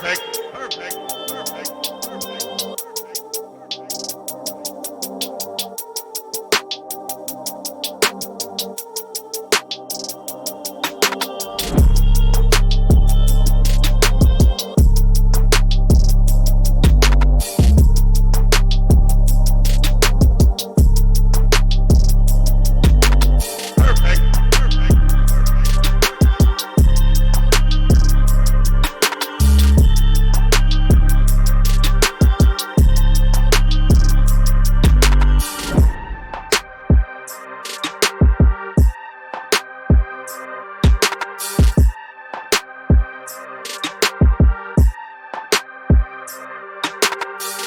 Perfect, perfect, perfect, perfect.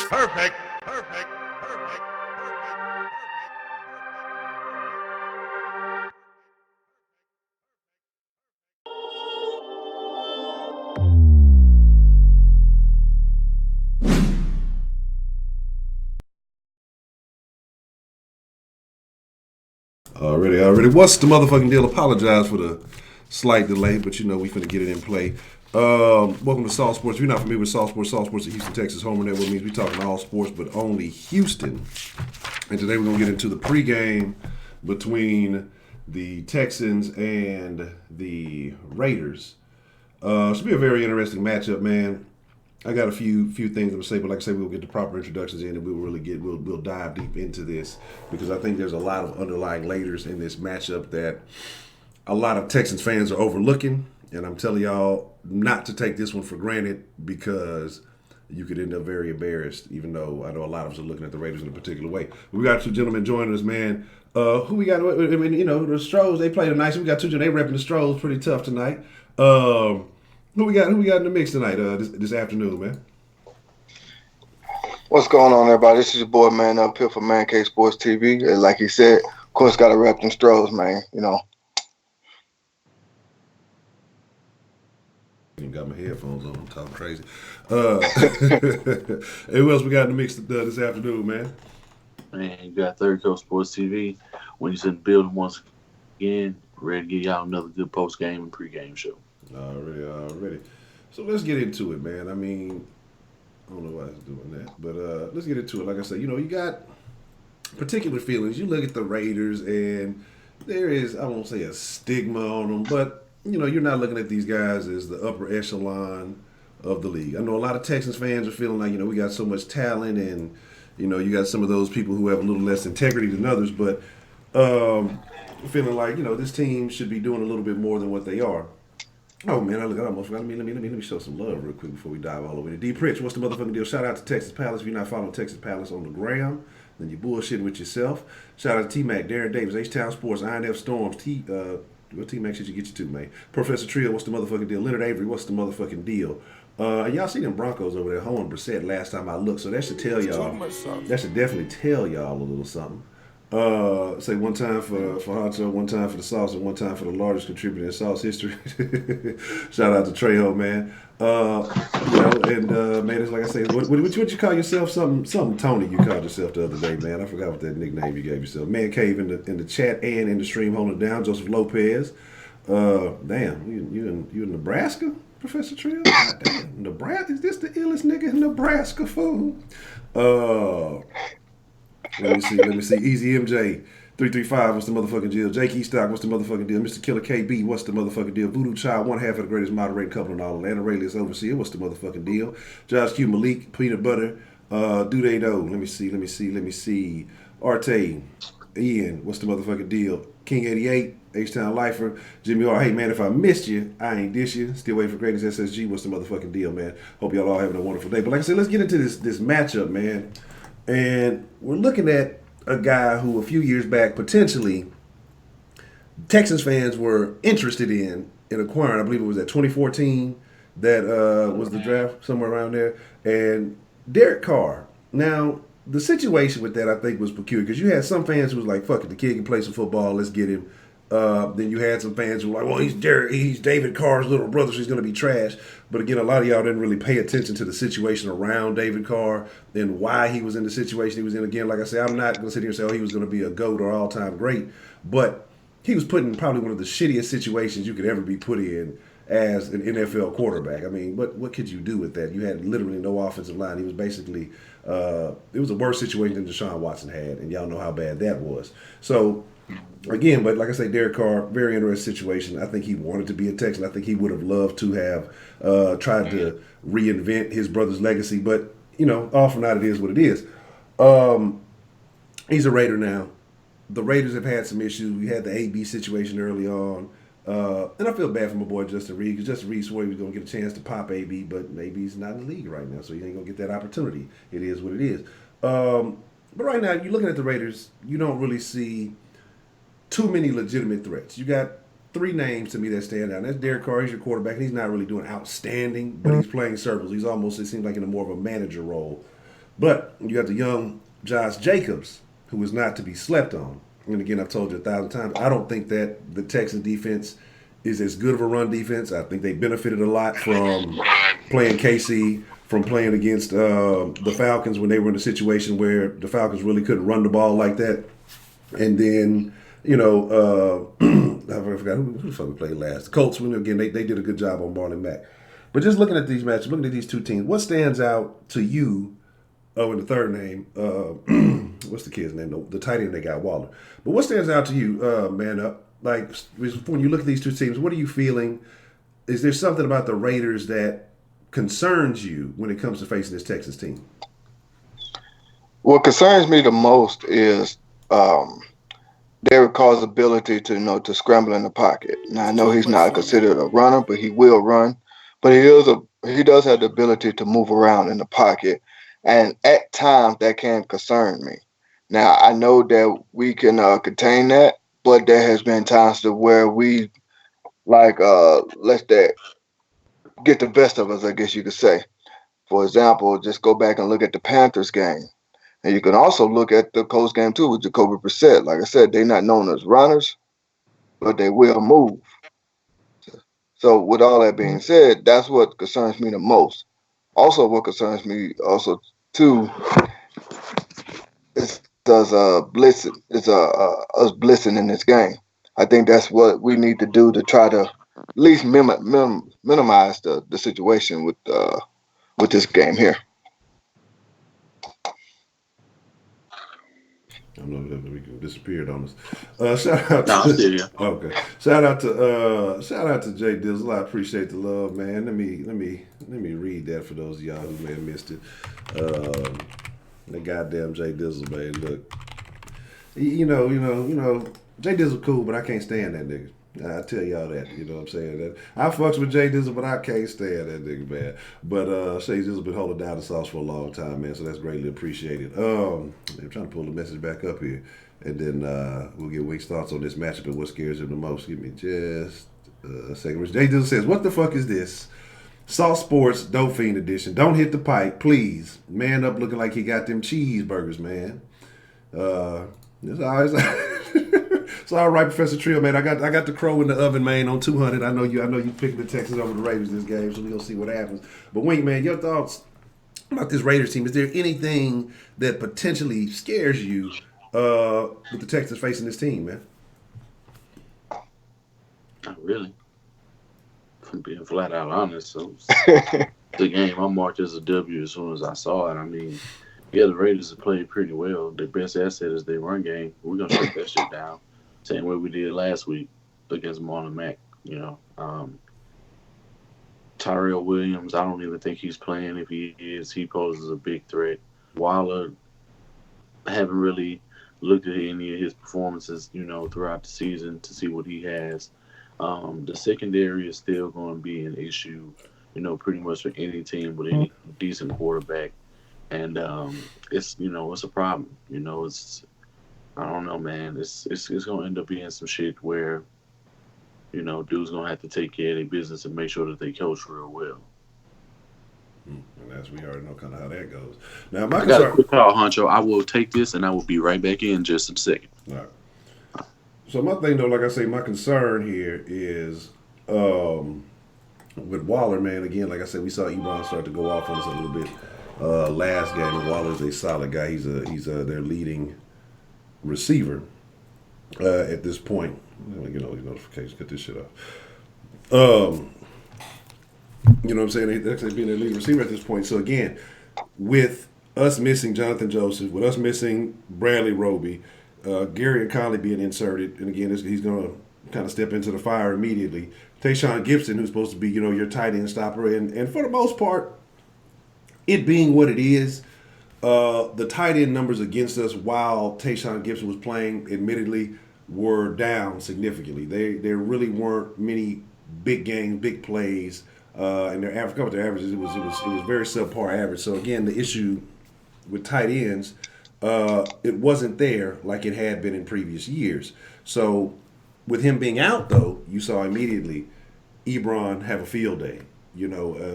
Perfect, perfect, perfect, perfect. Already. What's the motherfucking deal? Apologize for the slight delay, but you know we finna get it in play. Welcome to Salt Sports. If you're not familiar with Salt Sports at Houston, Texas, Homer Network means we talking all sports, but only Houston. And today we're gonna get into the pregame between the Texans and the Raiders. Should be a very interesting matchup, man. I got a few things to say, but like I say, we'll get the proper introductions in, and we'll dive deep into this because I think there's a lot of underlying layers in this matchup that a lot of Texans fans are overlooking, and I'm telling y'all not to take this one for granted because you could end up very embarrassed. Even though I know a lot of us are looking at the Raiders in a particular way. We got two gentlemen joining us, man. Who we got? I mean, you know, the Stros. They played tonight. So we got two gentlemen. They repping the Stros pretty tough tonight. Who we got? Who we got in the mix tonight? This afternoon, man. What's going on, everybody? This is your boy, man, up here for Man Cave Sports TV. And like he said, of course, got to rep them Stros, man. You know. You got my headphones on. I'm talking crazy. Hey, who else we got in the mix this afternoon, man? Man, you got Third Coast Sports TV. When you in the building once again, ready to give y'all another good post game and pregame show. Already. So let's get into it, man. I mean, I don't know why it's doing that, but let's get into it. Like I said, you know, you got particular feelings. You look at the Raiders, and there is, I won't say a stigma on them, but, you know, you're not looking at these guys as the upper echelon of the league. I know a lot of Texans fans are feeling like, you know, we got so much talent, and, you know, you got some of those people who have a little less integrity than others, but feeling like, you know, this team should be doing a little bit more than what they are. Oh man, I almost forgot. Let me show some love real quick before we dive all the way to D. Pritch. What's the motherfucking deal? Shout out to Texas Palace. If you're not following Texas Palace on the gram, then you're bullshitting with yourself. Shout out to T-Mac, Darren Davis, H-Town Sports, INF Storms, what T-Mac should you get you to, man? Professor Trio, what's the motherfucking deal? Leonard Avery, what's the motherfucking deal? Y'all see them Broncos over there hoeing Brissett last time I looked, so that should tell y'all. That should definitely tell y'all a little something. Say one time for Honcho, one time for the sauce, and one time for the largest contributor in sauce history. Shout out to Trejo, man. You know, and man, it's like I say, what you call yourself? Something Tony you called yourself the other day, man. I forgot what that nickname you gave yourself. Man Cave in the chat and in the stream holding it down. Joseph Lopez. Damn, you in Nebraska, Professor Trill? God damn, Nebraska? Is this the illest nigga in Nebraska, fool? Let me see. Easy MJ, 335, what's the motherfucking deal? Jake Estock, what's the motherfucking deal? Mr. Killer KB, what's the motherfucking deal? Voodoo Child, one half of the greatest moderating couple in all Atlanta. Rayleigh Overseer, what's the motherfucking deal? Josh Q, Malik, Peanut Butter, Do They Know? Let me see. Arte, Ian, what's the motherfucking deal? King 88, H-Town Lifer, Jimmy R. Hey man, if I missed you, I ain't dish you. Still waiting for greatness SSG. What's the motherfucking deal, man? Hope y'all all having a wonderful day. But like I said, let's get into this matchup, man. And we're looking at a guy who a few years back potentially Texans fans were interested in acquiring. I believe it was at 2014 that was the draft, somewhere around there. And Derek Carr. Now, the situation with that I think was peculiar because you had some fans who was like, fuck it, the kid can play some football, let's get him. Then you had some fans who were like, well, he's David Carr's little brother, so he's going to be trash. But again, a lot of y'all didn't really pay attention to the situation around David Carr and why he was in the situation he was in. Again, like I said, I'm not going to sit here and say, oh, he was going to be a GOAT or all-time great. But he was put in probably one of the shittiest situations you could ever be put in as an NFL quarterback. I mean, what could you do with that? You had literally no offensive line. He was basically it was a worse situation than Deshaun Watson had, and y'all know how bad that was. So again, but like I say, Derek Carr, very interesting situation. I think he wanted to be a Texan. I think he would have loved to have tried to reinvent his brother's legacy, but all for naught, it is what it is. He's a Raider now. The Raiders have had some issues. We had the AB situation early on. And I feel bad for my boy Justin Reed, because Justin Reed swore he was going to get a chance to pop AB, but maybe he's not in the league right now, so he ain't going to get that opportunity. It is what it is. But right now, you're looking at the Raiders, you don't really see too many legitimate threats. You got three names to me that stand out. That's Derek Carr. He's your quarterback, and he's not really doing outstanding, but he's playing circles. He's almost, it seems like, in a more of a manager role. But you got the young Josh Jacobs, who is not to be slept on. And again, I've told you 1,000 times, I don't think that the Texan defense is as good of a run defense. I think they benefited a lot from playing KC, from playing against the Falcons when they were in a situation where the Falcons really couldn't run the ball like that. And then, I forgot who the fuck we played last. The Colts, again, they did a good job on Marlon Mack. But just looking at these matches, looking at these two teams, what stands out to you? Oh, and the third name, what's the kid's name? The tight end they got, Waller. But what stands out to you, man up? Like, when you look at these two teams, what are you feeling? Is there something about the Raiders that concerns you when it comes to facing this Texas team? What concerns me the most is Derek Carr's ability to scramble in the pocket. Now, I know he's not considered a runner, but he will run. But he does have the ability to move around in the pocket. And at times, that can concern me. Now, I know that we can contain that, but there has been times to where we, let that get the best of us, I guess you could say. For example, just go back and look at the Panthers game. And you can also look at the Colts game, too, with Jacoby Brissett. Like I said, they're not known as runners, but they will move. So with all that being said, that's what concerns me the most. Also, what concerns me also too is us blitzing. It's us blitzing in this game. I think that's what we need to do to try to at least minimize the situation with this game here. I don't know if we disappeared on us. Shout out to okay. Shout out to Jay Dizzle. I appreciate the love, man. Let me read that for those of y'all who may have missed it. The goddamn Jay Dizzle, man. Look, Jay Dizzle cool, but I can't stand that nigga. I tell y'all that, you know what I'm saying? That I fucks with Jay Dizzle, but I can't stand that nigga, man. But Shay Dizzle been holding down the sauce for a long time, man, so that's greatly appreciated. I'm trying to pull the message back up here, and then we'll get Wink's thoughts on this matchup and what scares him the most. Give me just a second. Jay Dizzle says, what the fuck is this? Salt Sports Dope Fiend Edition. Don't hit the pipe, please. Man up looking like he got them cheeseburgers, man. It's always... It's all right, Professor Trill, man. I got the crow in the oven, man, on 200. I know you picking the Texans over the Raiders this game, so we're going to see what happens. But, Wink, man, your thoughts about this Raiders team. Is there anything that potentially scares you with the Texans facing this team, man? Not really. I'm being flat out honest. So the game I marked as a W as soon as I saw it. I mean, yeah, the Raiders have played pretty well. Their best asset is their run game. We're going to shut that shit down. Same way we did last week against Marlon Mack, Tyrell Williams, I don't even think he's playing. If he is, he poses a big threat. Waller, I haven't really looked at any of his performances, throughout the season to see what he has. The secondary is still going to be an issue, pretty much for any team with any decent quarterback. And it's a problem. I don't know, man. It's gonna end up being some shit where, dudes gonna have to take care of their business and make sure that they coach real well. And we already know kind of how that goes. Now, I got a quick call, Honcho. I will take this and I will be right back in just a second. All right. So my thing, though, like I say, my concern here is with Waller, man. Again, like I said, we saw Ebron start to go off on us a little bit last game. And Waller's a solid guy. He's their leading receiver at this point. Let me get all these notifications. Get this shit off. You know what I'm saying? They actually being their lead receiver at this point. So again, with us missing Jonathan Joseph, with us missing Bradley Roby, Gary and Conley being inserted, and again, he's going to kind of step into the fire immediately. Tayshaun Gibson, who's supposed to be, your tight end stopper, and for the most part, it being what it is, the tight end numbers against us while Tayshaun Gibson was playing, admittedly, were down significantly. There really weren't many big games, big plays, and their average, their averages, it was very subpar average. So again, the issue with tight ends, it wasn't there like it had been in previous years. So with him being out, though, you saw immediately Ebron have a field day.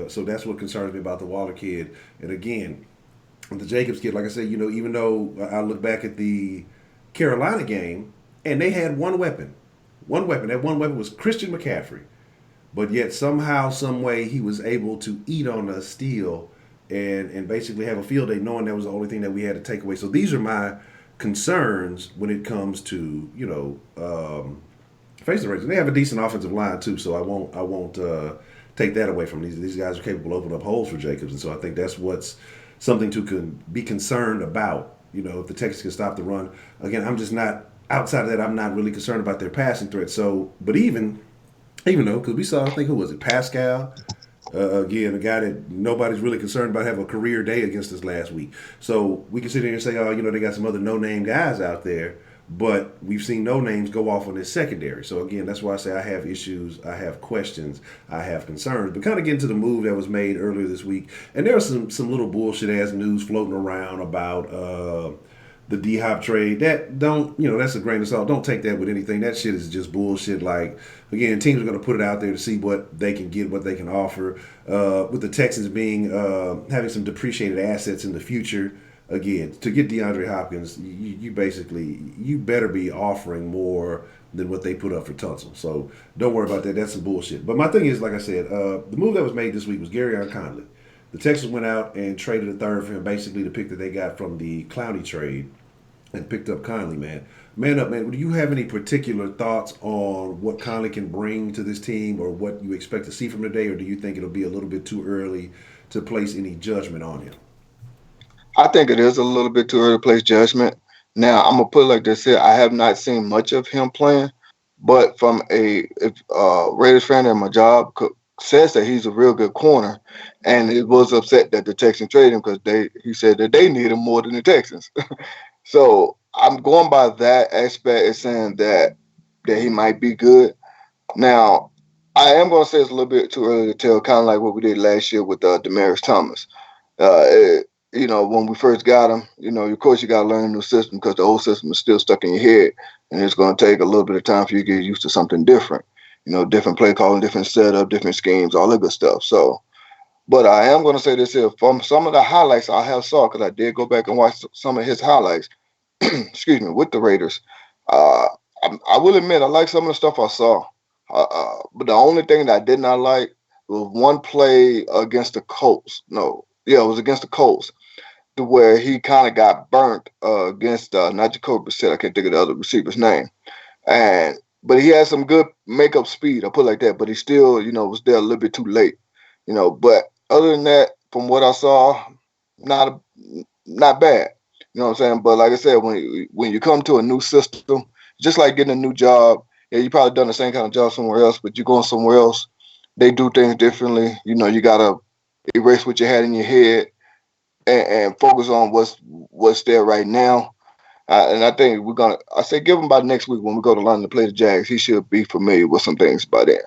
So that's what concerns me about the Waller kid. And again, the Jacobs kid, like I said, even though I look back at the Carolina game, and they had one weapon. That one weapon was Christian McCaffrey. But yet somehow, some way, he was able to eat on a steal and basically have a field day, knowing that was the only thing that we had to take away. So these are my concerns when it comes to face the Raiders. They have a decent offensive line too, so I won't take that away from these guys are capable of opening up holes for Jacobs, and so I think that's what's something to be concerned about. If the Texans can stop the run, again, I'm just not outside of that. I'm not really concerned about their passing threat. So, but even though, because we saw, I think, who was it, Pascal. Again, a guy that nobody's really concerned about having a career day against us last week. So we can sit here and say, they got some other no-name guys out there, but we've seen no names go off on this secondary. So again, that's why I say I have issues, I have questions, I have concerns. But kind of getting to the move that was made earlier this week, and there was some little bullshit-ass news floating around about the D-Hop trade. That that's a grain of salt. Don't take that with anything. That shit is just bullshit. Like, again, teams are going to put it out there to see what they can get, what they can offer. With the Texans being having some depreciated assets in the future, again, to get DeAndre Hopkins, you better be offering more than what they put up for Tunsil. So don't worry about that. That's some bullshit. But my thing is, like I said, the move that was made this week was Gary Conley. The Texans went out and traded a third for him, basically the pick that they got from the Clowney trade, and picked up Conley, man. Man up, man. Do you have any particular thoughts on what Conley can bring to this team or what you expect to see from today, or do you think it'll be a little bit too early to place any judgment on him? I think it is a little bit too early to place judgment. Now, I'm going to put it like this here. I have not seen much of him playing, but from a Raiders fan at my job says that he's a real good corner, and it was upset that the Texans traded him because he said that they need him more than the Texans. So I'm going by that aspect and saying that he might be good. Now, I am going to say it's a little bit too early to tell, kind of like what we did last year with Demaryius Thomas. When we first got him, of course you got to learn a new system because the old system is still stuck in your head, and it's going to take a little bit of time for you to get used to something different. Different play calling, different setup, different schemes, all that good stuff. So, but I am going to say this here. From some of the highlights I have saw, because I did go back and watch some of his highlights, excuse me, with the Raiders, I will admit I like some of the stuff I saw. But the only thing that I did not like was one play against the Colts. It was against the Colts, to where he kind of got burnt against not Jacoby Brissett. I can't think of the other receiver's name. But he had some good makeup speed, I'll put it like that. But he still, was there a little bit too late. But other than that, from what I saw, not bad. You know what I'm saying? But like I said, when you come to a new system, just like getting a new job, you probably done the same kind of job somewhere else, but you're going somewhere else, they do things differently. You gotta erase what you had in your head and focus on what's there right now. And I think I say give him by next week when we go to London to play the Jags. He should be familiar with some things by then.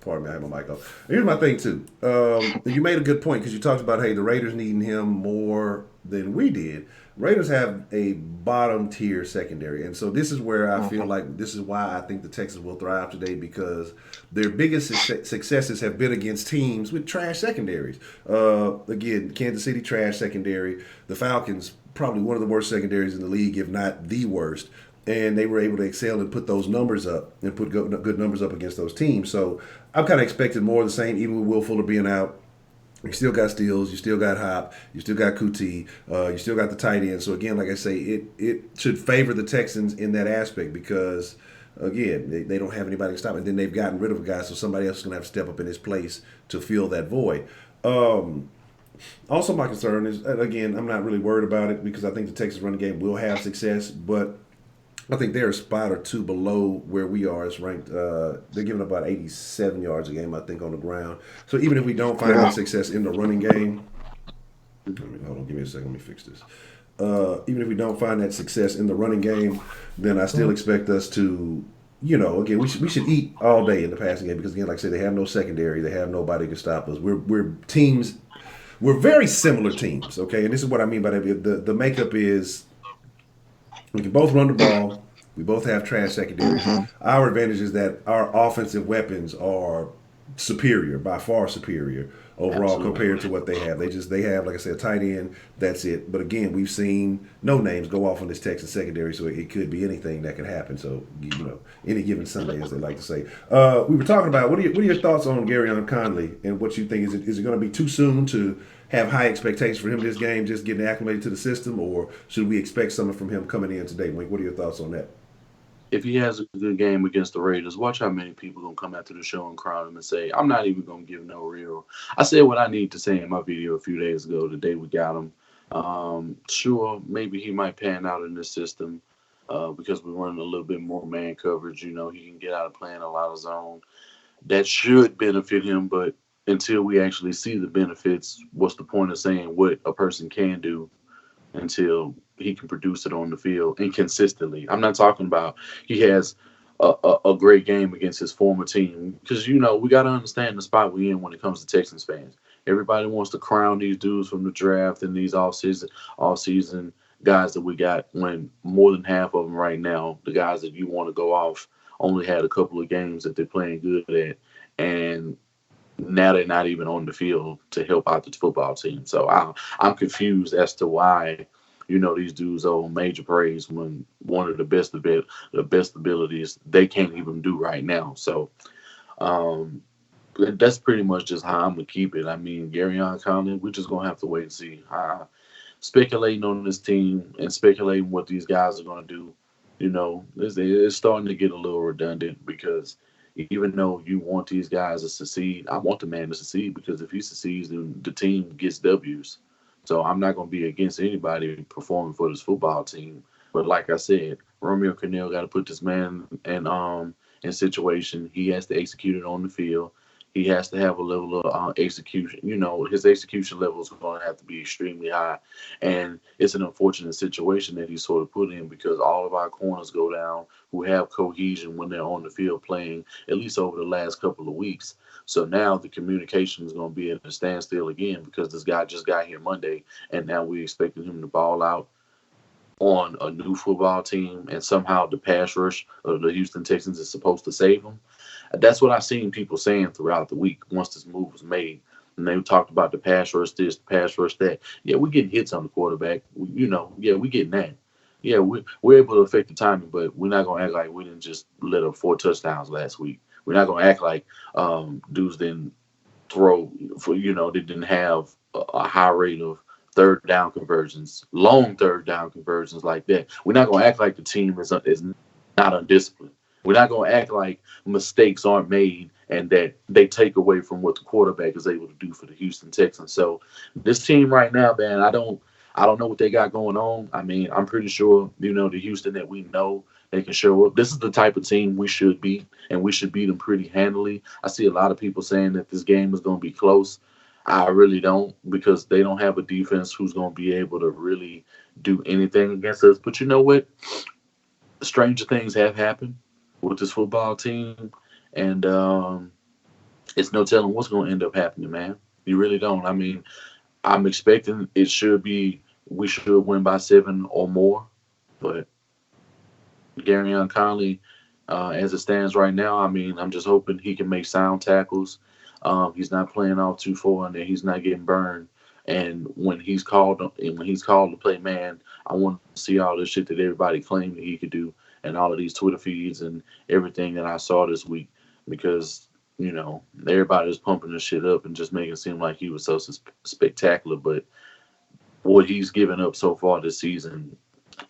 Pardon me, I have my mic off. Here's my thing too. You made a good point because you talked about, hey, the Raiders needing him more than we did. Raiders have a bottom tier secondary, and so this is where I feel Mhm. like this is why I think the Texans will thrive today because their biggest successes have been against teams with trash secondaries. Again, Kansas City trash secondary, the Falcons probably one of the worst secondaries in the league, if not the worst. And they were able to excel and put those numbers up and put good numbers up against those teams. So I'm kind of expecting more of the same, even with Will Fuller being out. You still got Steals, you still got Hop, you still got Kuti, you still got the tight end. So again, like I say, it should favor the Texans in that aspect because again, they don't have anybody to stop it. And then they've gotten rid of a guy, so somebody else is going to have to step up in his place to fill that void. Also, my concern is, again, I'm not really worried about it because I think the Texas running game will have success, but I think they're a spot or two below where we are. It's ranked. They're giving up about 87 yards a game, I think, on the ground. So even if we don't find Yeah. that success in the running game, hold on, give me a second. Let me fix this. Even if we don't find that success in the running game, then I still expect us to, again, we should eat all day in the passing game because again, like I said, they have no secondary, they have nobody who can stop us. We're teams. We're very similar teams, okay, and this is what I mean by that. The makeup is we can both run the ball. We both have trash secondaries. Mhm. Our advantage is that our offensive weapons are superior, by far superior overall Absolutely. compared to what they have. They have, like I said, a tight end. That's it. But again, we've seen no names go off on this Texas secondary, so it could be anything that could happen. So any given Sunday, as they like to say. We were talking about what are your thoughts on Garyon Conley and what you think is it going to be too soon to have high expectations for him this game, just getting acclimated to the system, or should we expect something from him coming in today? Wink, what are your thoughts on that? If he has a good game against the Raiders, watch how many people gonna come after the show and crown him and say, "I'm not even gonna give no real." I said what I need to say in my video a few days ago. The day we got him, sure, maybe he might pan out in this system because we're running a little bit more man coverage. He can get out of playing a lot of zone. That should benefit him, but until we actually see the benefits, what's the point of saying what a person can do until he can produce it on the field and consistently? I'm not talking about he has a great game against his former team because we got to understand the spot we in when it comes to Texans fans. Everybody wants to crown these dudes from the draft and these off season guys that we got when more than half of them right now, the guys that you want to go off, only had a couple of games that they're playing good at, and now they're not even on the field to help out the football team. So I'm confused as to why these dudes owe major praise when one of the best abilities they can't even do right now. So um, that's pretty much just how I'm gonna keep it. I mean, Gary Conley, we're just gonna have to wait and see. Speculating on this team and speculating what these guys are gonna do, it's starting to get a little redundant because even though you want these guys to succeed, I want the man to succeed because if he succeeds, then the team gets W's. So I'm not going to be against anybody performing for this football team. But like I said, Romeo Cornell got to put this man in situation. He has to execute it on the field. He has to have a level of execution. His execution level is going to have to be extremely high. And it's an unfortunate situation that he's sort of put in because all of our corners go down who have cohesion when they're on the field playing, at least over the last couple of weeks. So now the communication is going to be at a standstill again because this guy just got here Monday, and now we expecting him to ball out on a new football team, and somehow the pass rush of the Houston Texans is supposed to save him. That's what I've seen people saying throughout the week once this move was made. And they talked about the pass rush this, the pass rush that. Yeah, we're getting hits on the quarterback. Yeah, we're getting that. Yeah, we're able to affect the timing, but we're not gonna act like we didn't just let up 4 touchdowns last week. We're not gonna act like dudes didn't throw for they didn't have a high rate of third down conversions, long third down conversions like that. We're not gonna act like the team is not undisciplined. We're not gonna act like mistakes aren't made and that they take away from what the quarterback is able to do for the Houston Texans. So this team right now, man, I don't know what they got going on. I mean, I'm pretty sure, the Houston that we know they can show up. This is the type of team we should beat, and we should beat them pretty handily. I see a lot of people saying that this game is going to be close. I really don't because they don't have a defense who's going to be able to really do anything against us. But you know what? Stranger things have happened with this football team, and it's no telling what's going to end up happening, man. You really don't. I mean, I'm expecting it should be we should win by 7 or more. But Garyon Conley, as it stands right now, I mean, I'm just hoping he can make sound tackles. He's not playing off too far, and he's not getting burned. And when he's called to play man, I want to see all this shit that everybody claimed that he could do, and all of these Twitter feeds and everything that I saw this week, because everybody's pumping this shit up and just making it seem like he was so spectacular. But what he's given up so far this season,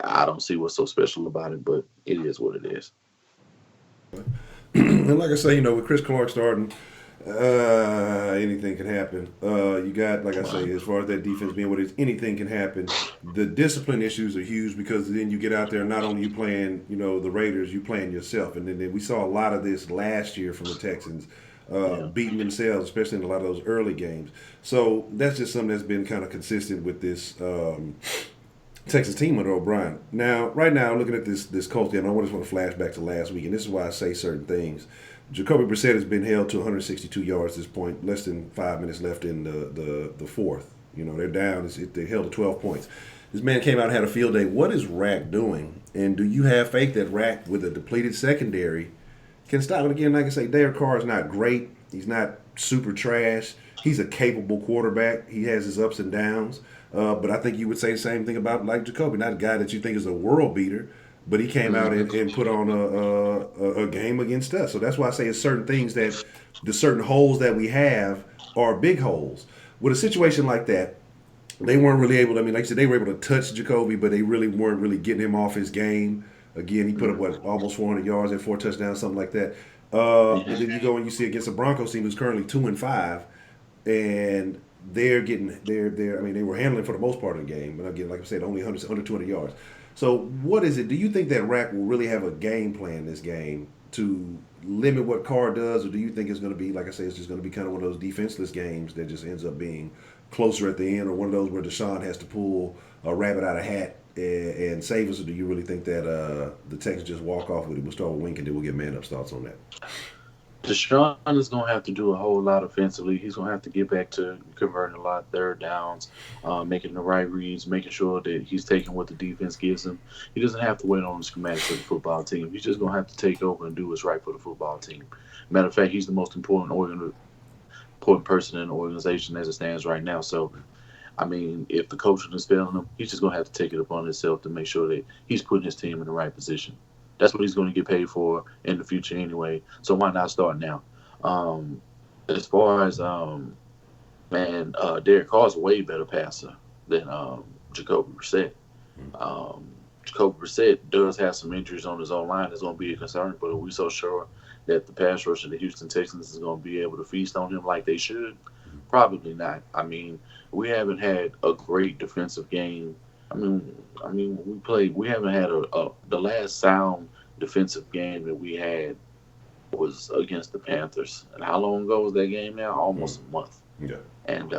I don't see what's so special about it. But it is what it is. And like I say, with Chris Clark starting, anything can happen. You got, like I say, as far as that defense being what it is, anything can happen. The discipline issues are huge, because then you get out there, not only you playing, the Raiders, you playing yourself. And then we saw a lot of this last year from the Texans, beating themselves, especially in a lot of those early games. So that's just something that's been kind of consistent with this Texas team under O'Brien. Now, right now, looking at this Colts game, I just want to flash back to last week, and this is why I say certain things. Jacoby Brissett has been held to 162 yards at this point, less than 5 minutes left in the fourth. They're down. They held to 12 points. This man came out and had a field day. What is Rack doing? And do you have faith that Rack, with a depleted secondary, can stop it again? Like I say, Derek Carr is not great. He's not super trash. He's a capable quarterback. He has his ups and downs. But I think you would say the same thing about like Jacoby, not a guy that you think is a world beater, but he came out and put on a game against us. So that's why I say it's certain things that the certain holes that we have are big holes. With a situation like that, they weren't really able to, like I said, they were able to touch Jacoby, but they really weren't really getting him off his game. Again, he put up, almost 400 yards and 4 touchdowns, something like that. And then you go and you see against a Broncos team who's currently 2-5, and they were handling for the most part of the game. But again, like I said, only under 200 yards. So what is it? Do you think that Rack will really have a game plan this game to limit what Carr does, or do you think it's going to be, like I say, it's just going to be kind of one of those defenseless games that just ends up being closer at the end, or one of those where Deshaun has to pull a rabbit out of a hat and save us, or do you really think that the Texans just walk off with it? We'll start with Wink and then we'll get Man Up's thoughts on that. Deshaun is going to have to do a whole lot offensively. He's going to have to get back to converting a lot of third downs, making the right reads, making sure that he's taking what the defense gives him. He doesn't have to wait on the schematics of the football team. He's just going to have to take over and do what's right for the football team. Matter of fact, he's the most important person in the organization as it stands right now. So, if the coaching is failing him, he's just going to have to take it upon himself to make sure that he's putting his team in the right position. That's what he's going to get paid for in the future anyway. So why not start now? As far as Derek Carr's a way better passer than Jacoby Brissett. Jacoby Brissett does have some injuries on his own line. That's going to be a concern, but are we so sure that the pass rush of the Houston Texans is going to be able to feast on him like they should? Probably not. We haven't had a great defensive game. We haven't had the last sound defensive game that we had was against the Panthers. And how long ago was that game now? Almost a month. Yeah. And,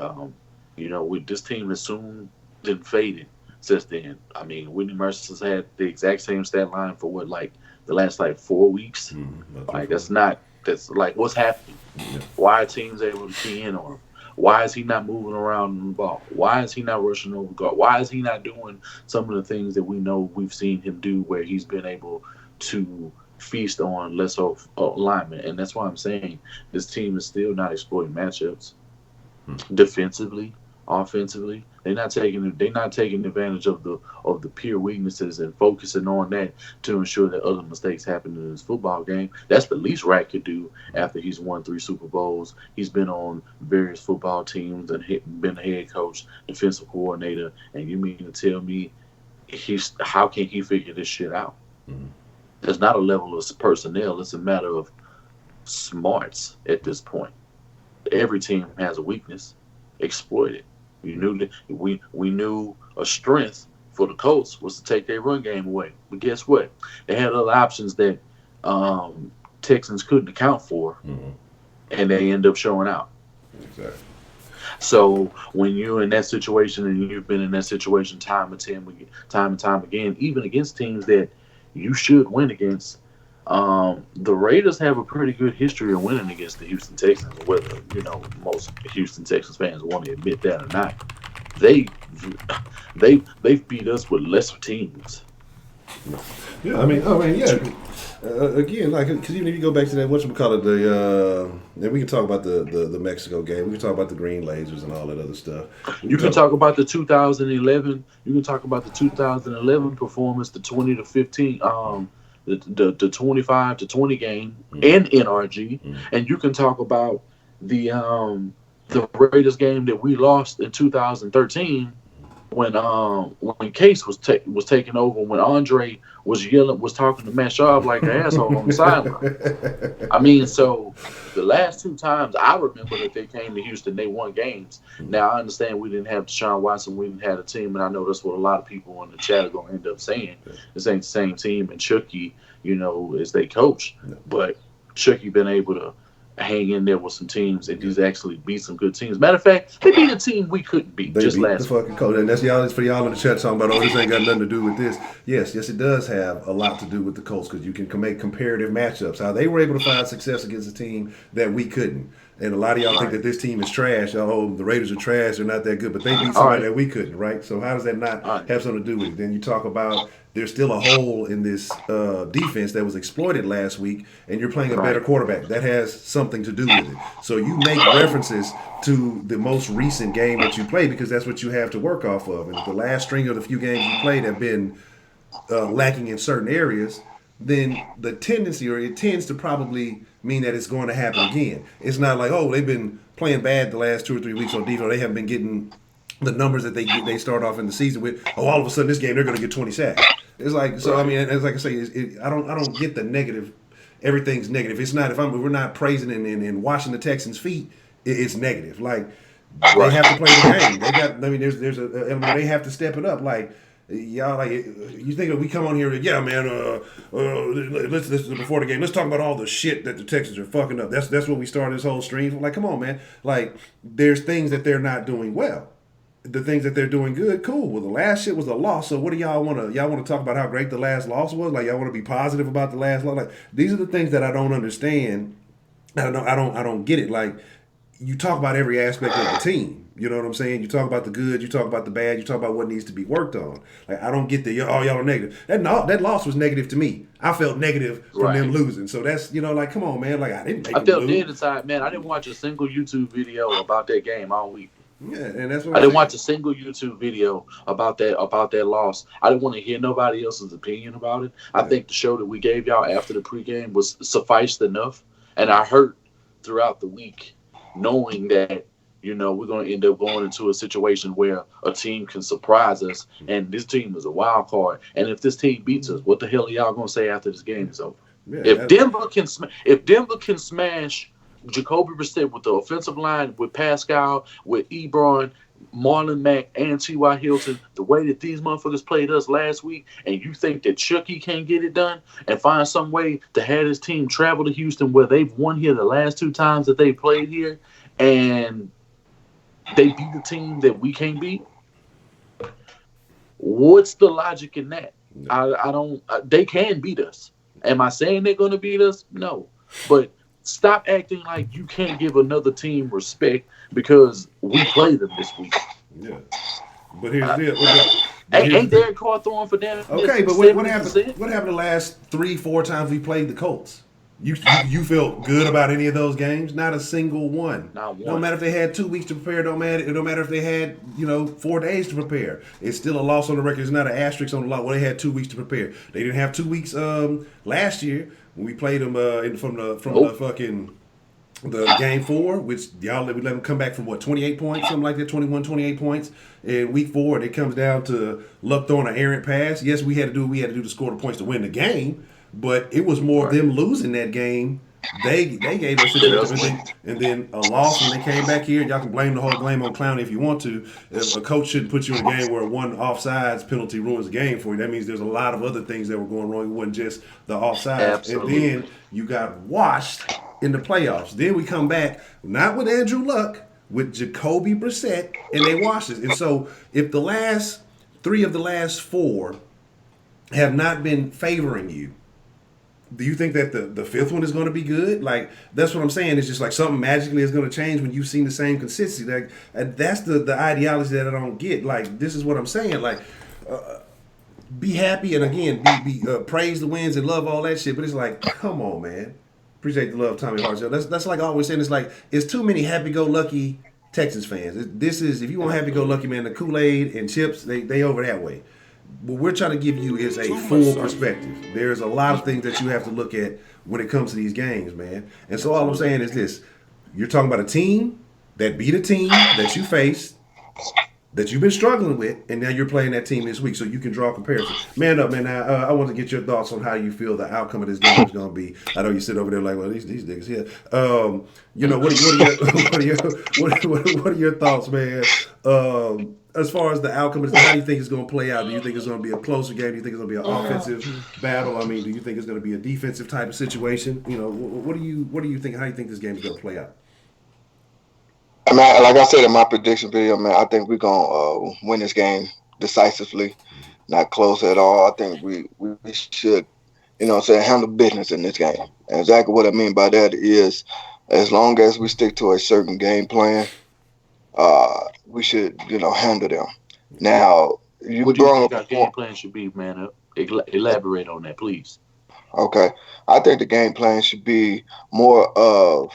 with this team has soon been faded since then. Whitney Merciless had the exact same stat line for the last 4 weeks. That's what's happening? Yeah. Why are teams able to key in on him? Why is he not moving around on the ball? Why is he not rushing over guard? Why is he not doing some of the things that we know we've seen him do, where he's been able to feast on less of linemen? And that's why I'm saying this team is still not exploiting matchups defensively, offensively. They're not taking advantage of the pure weaknesses and focusing on that to ensure that other mistakes happen in this football game. That's the least Rack could do after he's won 3 Super Bowls. He's been on various football teams and been a head coach, defensive coordinator. And you mean to tell me how can he figure this shit out? Mm-hmm. There's not a level of personnel. It's a matter of smarts at this point. Every team has a weakness. Exploit it. We knew a strength for the Colts was to take their run game away. But guess what? They had other options that Texans couldn't account for, and they end up showing out. Exactly. So when you're in that situation, and you've been in that situation time and time again, even against teams that you should win against, the Raiders have a pretty good history of winning against the Houston Texans, whether most Houston Texans fans want to admit that or not. they they've beat us with lesser teams. Yeah, I mean, yeah. Again, like, because even if you go back to that, whatchamacallit, and we can talk about the Mexico game. We can talk about the Green Lasers and all that other stuff. You can talk about the 2011. You can talk about the 2011 performance, the 20-15, the 25-20 game in NRG, and you can talk about the Raiders game that we lost in 2013 when Case was taking over, when Andre was talking to Matt Sharp like an asshole on the sideline. I mean, so the last two times I remember that they came to Houston, they won games. Now I understand we didn't have Deshaun Watson, we didn't have a team, and I know that's what a lot of people in the chat are going to end up saying. This ain't the same team, and Chucky, as they coach, but Chucky been able to hang in there with some teams and just actually beat some good teams. Matter of fact, they beat a team we couldn't beat just last week. Fucking coach, and that's y'all. It's for y'all in the chat talking about, this ain't got nothing to do with this. Yes, it does have a lot to do with the Colts, because you can make comparative matchups. How they were able to find success against a team that we couldn't. And a lot of y'all think that this team is trash. Oh, the Raiders are trash. They're not that good. But they beat somebody that we couldn't, right? So how does that not have something to do with it? Then you talk about there's still a hole in this defense that was exploited last week, and you're playing a better quarterback. That has something to do with it. So you make references to the most recent game that you played, because that's what you have to work off of. And if the last string of the few games you played have been lacking in certain areas, then the tendency, or it tends to probably mean that it's going to happen again. It's not like, they've been playing bad the last 2 or 3 weeks on defense, or they haven't been getting the numbers that they start off in the season with. All of a sudden this game they're going to get 20 sacks. It's like, so I mean, as like I say, I don't get the negative. Everything's negative. It's not, we're not praising and washing the Texans' feet. It's negative. Like, they have to play the game. They got. I mean, there's a element they have to step it up. Like, y'all, like, you think we come on here, yeah, man. Let's before the game. Let's talk about all the shit that the Texans are fucking up. That's what we started this whole stream. Like, come on, man. Like, there's things that they're not doing well. The things that they're doing good, cool. Well, the last shit was a loss. So what do y'all want to talk about how great the last loss was? Like, y'all want to be positive about the last loss? Like, these are the things that I don't understand. I don't get it. Like, you talk about every aspect of the team. You know what I'm saying? You talk about the good, you talk about the bad, you talk about what needs to be worked on. Like, I don't get y'all are negative. That loss was negative to me. I felt negative from them losing. So that's, like, come on, man. Like, I didn't make I felt dead inside, man. I didn't watch a single YouTube video about that game all week. Yeah, and that's what I didn't watch a single YouTube video about that loss. I didn't want to hear nobody else's opinion about it. I think the show that we gave y'all after the pregame was sufficed enough, and I hurt throughout the week knowing that we're going to end up going into a situation where a team can surprise us, and this team is a wild card. And if this team beats us, what the hell are y'all going to say after this game is over? Yeah, if Denver can smash Jacoby Brissett with the offensive line, with Pascal, with Ebron, Marlon Mack, and T.Y. Hilton, the way that these motherfuckers played us last week, and you think that Chucky can't get it done and find some way to have his team travel to Houston, where they've won here the last 2 times that they played here, and they beat the team that we can't beat? What's the logic in that? I don't. They can beat us. Am I saying they're going to beat us? No. But stop acting like you can't give another team respect because we played them this week. Yeah. But here's the deal. Ain't Derek Carr throwing for them? Okay, but what happened? What happened the last 3-4 times we played the Colts? You felt good about any of those games? Not a single one. Not one. No matter if they had 2 weeks to prepare. It don't matter if they had 4 days to prepare. It's still a loss on the record. It's not an asterisk on the lot. Well, they had 2 weeks to prepare. They didn't have 2 weeks last year when we played them from the game 4, which we let them come back from 28 points, something like that, 21, 28 points. In week 4, it comes down to Luck throwing an errant pass. Yes, we had to do to score the points to win the game, but it was more of them losing that game. They gave us it, and then a loss when they came back here. Y'all can blame the whole blame on Clowney if you want to. If a coach shouldn't put you in a game where one offsides penalty ruins the game for you. That means there's a lot of other things that were going wrong. It wasn't just the offsides. Absolutely. And then you got washed in the playoffs. Then we come back, not with Andrew Luck, with Jacoby Brissett, and they washed us. And so if the last 3 of the last 4 have not been favoring you, Do you think that the fifth one is going to be good? Like that's what I'm saying. It's just like something magically is going to change when you've seen the same consistency. Like and that's the ideology that I don't get. Like this is what I'm saying. Like be happy and again be praise the wins and love all that shit. But it's like come on, man. Appreciate the love, Tommy Hartzell. That's like I always saying. It's like it's too many happy-go-lucky Texans fans. This is if you want happy-go-lucky, man. The Kool-Aid and chips they over that way. What we're trying to give you is a full perspective. There's a lot of things that you have to look at when it comes to these games, man. And so all I'm saying is this. You're talking about a team that beat a team that you faced, that you've been struggling with, and now you're playing that team this week so you can draw a comparison. Man up, man. I want to get your thoughts on how you feel the outcome of this game is going to be. I know you sit over there like, well, these niggas here. What are your thoughts, man? As far as the outcome, how do you think it's going to play out? Do you think it's going to be a closer game? Do you think it's going to be an offensive battle? I mean, do you think it's going to be a defensive type of situation? You know, what do you think? How do you think this game is going to play out? I mean, like I said in my prediction video, man, I think we're gonna win this game decisively, not close at all. I think we should, handle business in this game. And exactly what I mean by that is, as long as we stick to a certain game plan, we should, handle them. Now, what do you think our game plan should be, man? Elaborate on that, please. Okay, I think the game plan should be more of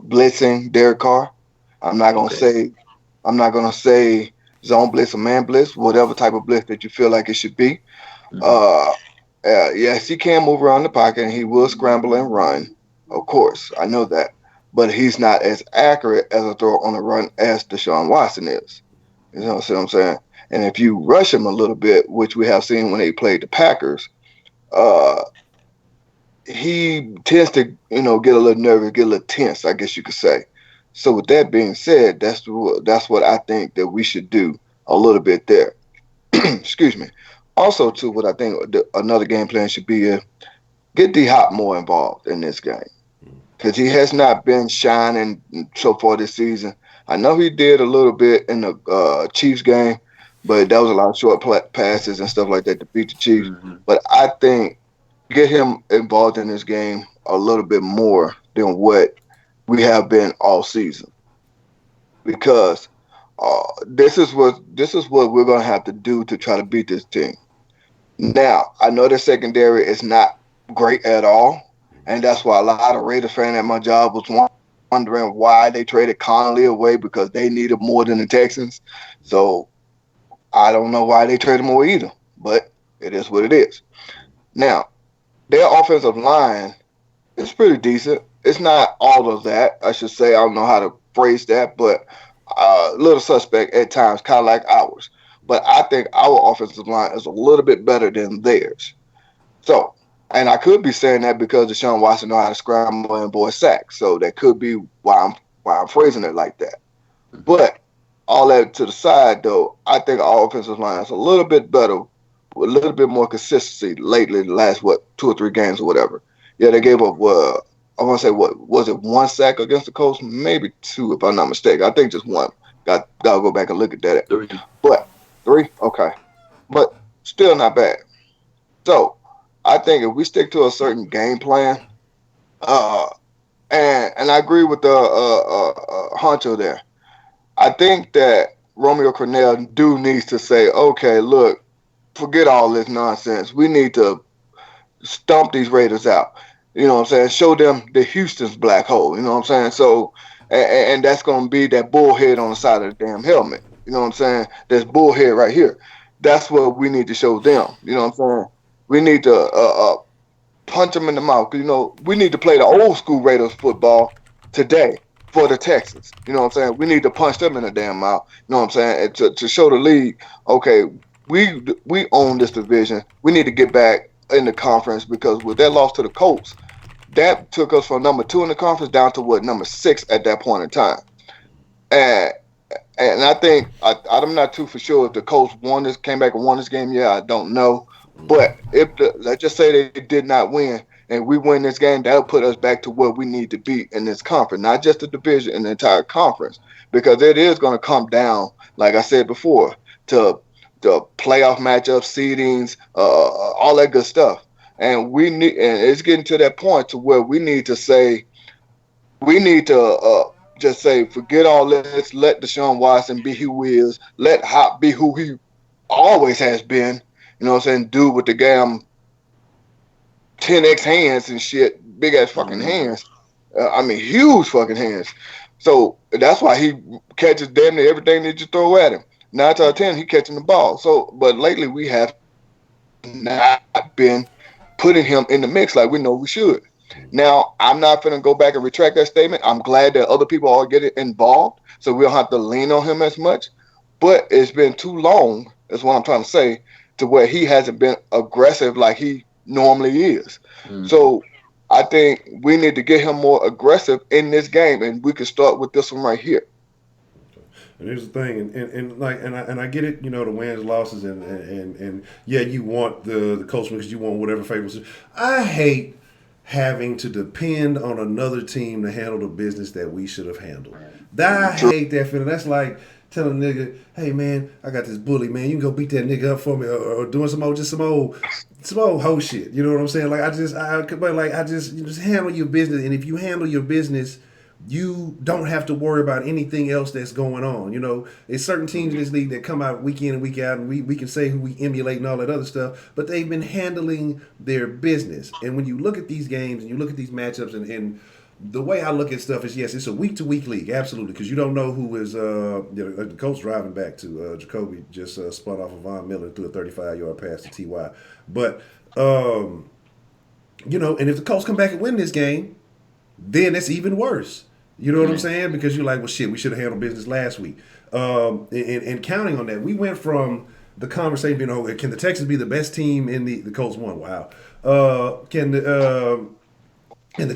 blitzing Derek Carr. I'm not gonna say zone blitz or man blitz, whatever type of blitz that you feel like it should be. Yes, he can move around the pocket and he will scramble and run. Of course, I know that, but he's not as accurate as a throw on the run as Deshaun Watson is. You know what I'm saying? And if you rush him a little bit, which we have seen when they played the Packers, he tends to, get a little nervous, get a little tense, I guess you could say. So with that being said, that's what I think that we should do a little bit there. Excuse me. Also, too, what I think another game plan should be is get D-Hop more involved in this game because he has not been shining so far this season. I know he did a little bit in the Chiefs game, but that was a lot of short passes and stuff like that to beat the Chiefs. But I think get him involved in this game a little bit more than what we have been all season, because this is what we're gonna have to do to try to beat this team. Now, I know the secondary is not great at all, and that's why a lot of Raiders fans at my job was wondering why they traded Conley away because they needed more than the Texans. So I don't know why they traded more either, but it is what it is. Now, their offensive line is pretty decent. It's not all of that, I should say. I don't know how to phrase that, but a little suspect at times, kind of like ours. But I think our offensive line is a little bit better than theirs. So, and I could be saying that because Deshaun Watson knows how to scramble and boy sack. So that could be why I'm phrasing it like that. But all that to the side, though, I think our offensive line is a little bit better, with a little bit more consistency lately, the last, 2 or 3 games or whatever. Yeah, they gave up, I want to say, was it 1 sack against the Colts? Maybe 2, if I'm not mistaken. I think just 1. Got to go back and look at that. 3. But 3? Okay. But still not bad. So I think if we stick to a certain game plan, and I agree with the Honcho there, I think that Romeo Cornell needs to say, okay, look, forget all this nonsense. We need to stomp these Raiders out. You know what I'm saying? Show them the Houston's black hole. You know what I'm saying? So, and that's going to be that bullhead on the side of the damn helmet. You know what I'm saying? There's bullhead right here. That's what we need to show them. You know what I'm saying? We need to punch them in the mouth. We need to play the old school Raiders football today for the Texans. You know what I'm saying? We need to punch them in the damn mouth. You know what I'm saying? And to show the league, okay, we own this division. We need to get back in the conference because with that loss to the Colts, that took us from number 2 in the conference down to number 6 at that point in time. And I think I'm not too for sure if the Colts came back and won this game. Yeah, I don't know. But let's just say they did not win and we win this game, that'll put us back to where we need to be in this conference, not just the division, in the entire conference, because it is going to come down, like I said before, to the playoff matchups, seedings, all that good stuff. and it's getting to that point to where we need to just say, forget all this. Let Deshaun Watson be who he is. Let Hop be who he always has been. You know what I'm saying? Dude with the damn 10x hands and shit, big ass fucking hands. I mean, huge fucking hands. So that's why he catches damn near everything that you throw at him. 9 out of 10, he catching the ball. So, but lately we have not been putting him in the mix like we know we should. Now, I'm not going to go back and retract that statement. I'm glad that other people are getting involved, so we don't have to lean on him as much. But it's been too long, is what I'm trying to say, to where he hasn't been aggressive like he normally is. So I think we need to get him more aggressive in this game, and we can start with this one right here. And here's the thing, and I get it, you know, the wins, losses, and yeah, you want the coach because you want whatever favors. I hate having to depend on another team to handle the business that we should have handled. I hate that feeling. That's like telling a nigga, hey man, I got this bully, man, you can go beat that nigga up for me, or doing some old hoe shit. You know what I'm saying? Like you just handle your business, and if you handle your business, you don't have to worry about anything else that's going on. You know, there's certain teams in this league that come out week in and week out, and we can say who we emulate and all that other stuff, but they've been handling their business. And when you look at these games and you look at these matchups, and the way I look at stuff is, yes, it's a week-to-week league, absolutely, because you don't know who is, the coach driving back to Jacoby just spun off of Von Miller and threw a 35-yard pass to T.Y. But, you know, and if the Colts come back and win this game, then it's even worse. You know what I'm saying? Because you're like, well, shit, we should have handled business last week. And counting on that, we went from the conversation being, oh, can the Texans be the best team in the Colts won? Wow. Can the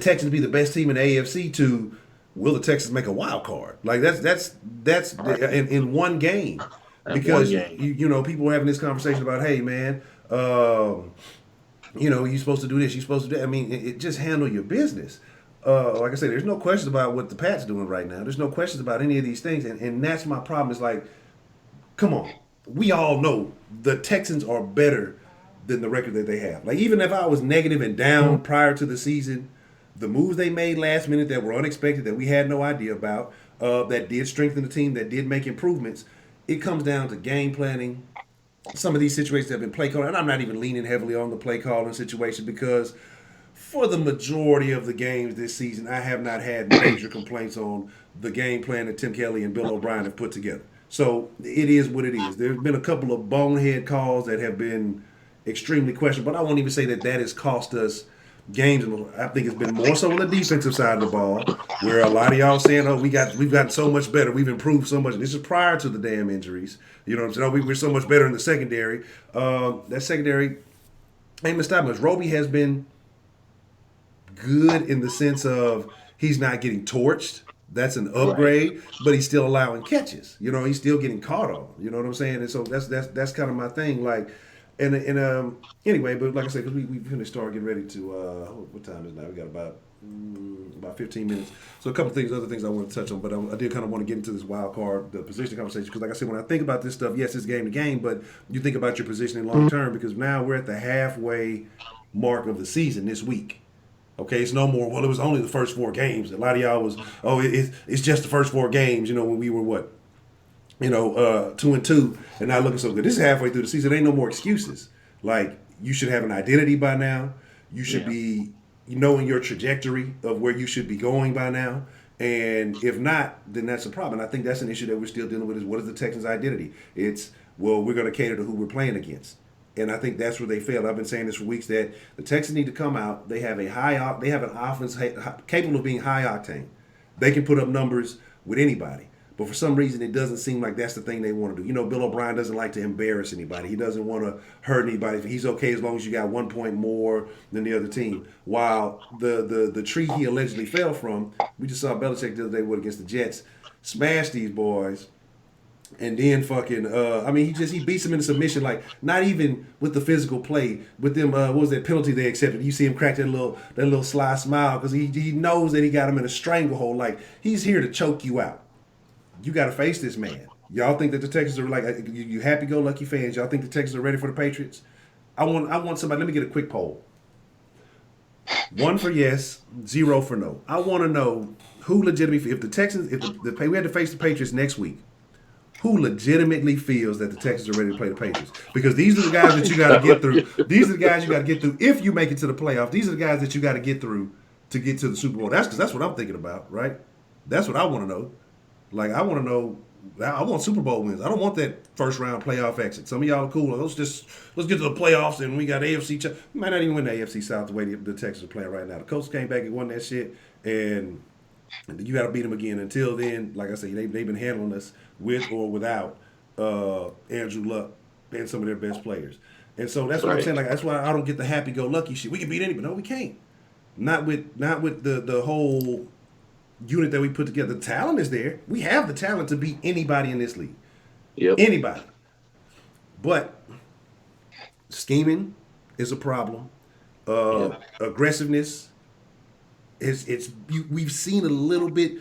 Texans be the best team in the AFC to will the Texans make a wild card? Like that's in one game. Because you know, people are having this conversation about, hey man, you know, you're supposed to do this, you're supposed to do that. I mean, just handle your business. Like I said, there's no questions about what the Pats doing right now. There's no questions about any of these things, and that's my problem. Is like, come on, we all know the Texans are better than the record that they have. Like, even if I was negative and down prior to the season, the moves they made last minute that were unexpected, that we had no idea about, that did strengthen the team, that did make improvements. It comes down to game planning. Some of these situations have been play calling, and I'm not even leaning heavily on the play calling situation because for the majority of the games this season, I have not had major complaints on the game plan that Tim Kelly and Bill O'Brien have put together. So it is what it is. There's been a couple of bonehead calls that have been extremely questionable, but I won't even say that has cost us games. I think it's been more so on the defensive side of the ball, where a lot of y'all saying, "Oh, we've gotten so much better, we've improved so much." And this is prior to the damn injuries. You know what I'm saying? Oh, we're so much better in the secondary. That secondary ain't been stopping us. Roby has been good in the sense of he's not getting torched. That's an upgrade, but he's still allowing catches. You know, he's still getting caught on. You know what I'm saying? And so that's kind of my thing. Like, and anyway, but like I said, because we finished start getting ready to what time is it now? We got about 15 minutes. So a couple things, other things I want to touch on, but I did kind of want to get into this wild card, the position conversation, because like I said, when I think about this stuff, yes, it's game to game, but you think about your positioning long term, because now we're at the halfway mark of the season this week. Okay, it's no more, well, it was only the first 4 games. A lot of y'all was, it's just the first 4 games, you know, when we were 2-2, and now looking so good. This is halfway through the season. There ain't no more excuses. Like, you should have an identity by now. You should be knowing your trajectory of where you should be going by now. And if not, then that's a problem. And I think that's an issue that we're still dealing with is what is the Texans' identity? It's, well, we're going to cater to who we're playing against. And I think that's where they failed. I've been saying this for weeks that the Texans need to come out. They have an offense capable of being high octane. They can put up numbers with anybody. But for some reason, it doesn't seem like that's the thing they want to do. You know, Bill O'Brien doesn't like to embarrass anybody. He doesn't want to hurt anybody. He's okay as long as you got 1 point more than the other team. While the tree he allegedly fell from, we just saw Belichick the other day against the Jets, smash these boys. And then fucking, he beats him into submission, like not even with the physical play, with them. What was that penalty they accepted? You see him crack that little sly smile because he knows that he got him in a stranglehold. Like he's here to choke you out. You got to face this man. Y'all think that the Texans are like you happy-go-lucky fans? Y'all think the Texans are ready for the Patriots? I want somebody. Let me get a quick poll. 1 for yes, 0 for no. I want to know who legitimately, if the Texans, if we had to face the Patriots next week, who legitimately feels that the Texans are ready to play the Patriots? Because these are the guys that you got to get through. These are the guys you got to get through if you make it to the playoffs. These are the guys that you got to get through to get to the Super Bowl. That's what I'm thinking about, right? That's what I want to know. Like, I want to know. I want Super Bowl wins. I don't want that first round playoff exit. Some of y'all are cool. Let's get to the playoffs and we got AFC. We might not even win the AFC South the way the Texans are playing right now. The Colts came back and won that shit, and you got to beat them again. Until then, like I say, they've been handling us with or without Andrew Luck and some of their best players. And so that's what I'm saying. Like, that's why I don't get the happy-go-lucky shit. We can beat anybody. No, we can't. Not with the whole unit that we put together. The talent is there. We have the talent to beat anybody in this league. Yep. Anybody. But scheming is a problem. Aggressiveness we've seen a little bit